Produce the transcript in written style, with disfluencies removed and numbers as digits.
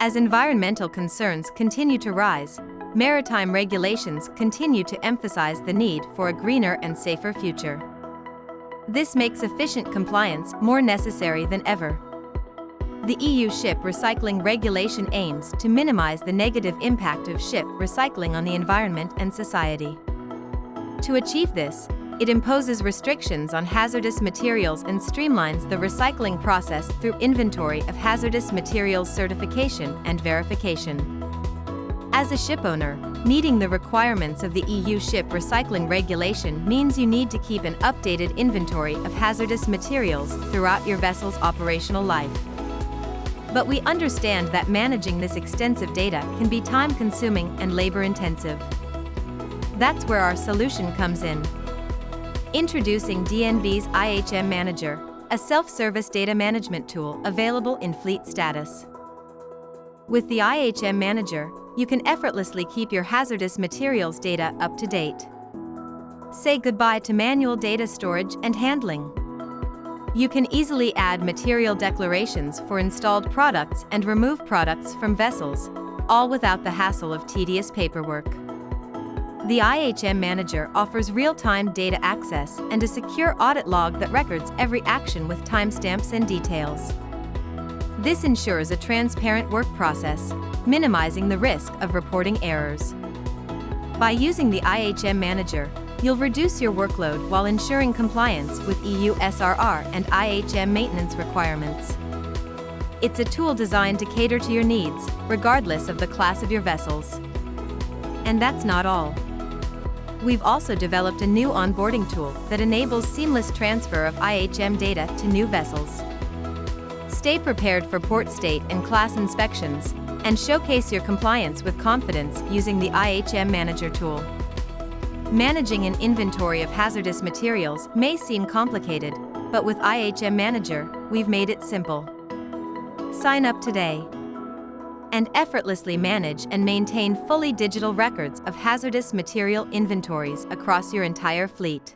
As environmental concerns continue to rise, maritime regulations continue to emphasize the need for a greener and safer future. This makes efficient compliance more necessary than ever. The EU Ship Recycling Regulation aims to minimize the negative impact of ship recycling on the environment and society. To achieve this, it imposes restrictions on hazardous materials and streamlines the recycling process through Inventory of Hazardous Materials certification and verification. As a shipowner, meeting the requirements of the EU Ship Recycling Regulation means you need to keep an updated inventory of hazardous materials throughout your vessel's operational life. But we understand that managing this extensive data can be time-consuming and labor-intensive. That's where our solution comes in. Introducing DNV's IHM Manager, a self-service data management tool available in Fleet Status. With the IHM Manager, you can effortlessly keep your hazardous materials data up to date. Say goodbye to manual data storage and handling. You can easily add material declarations for installed products and remove products from vessels, all without the hassle of tedious paperwork. The IHM Manager offers real-time data access and a secure audit log that records every action with timestamps and details. This ensures a transparent work process, minimizing the risk of reporting errors. By using the IHM Manager, you'll reduce your workload while ensuring compliance with EU SRR and IHM maintenance requirements. It's a tool designed to cater to your needs, regardless of the class of your vessels. And that's not all. We've also developed a new onboarding tool that enables seamless transfer of IHM data to new vessels. Stay prepared for port state and class inspections, and showcase your compliance with confidence using the IHM Manager tool. Managing an inventory of hazardous materials may seem complicated, but with IHM Manager, we've made it simple. Sign up today and effortlessly manage and maintain fully digital records of hazardous material inventories across your entire fleet.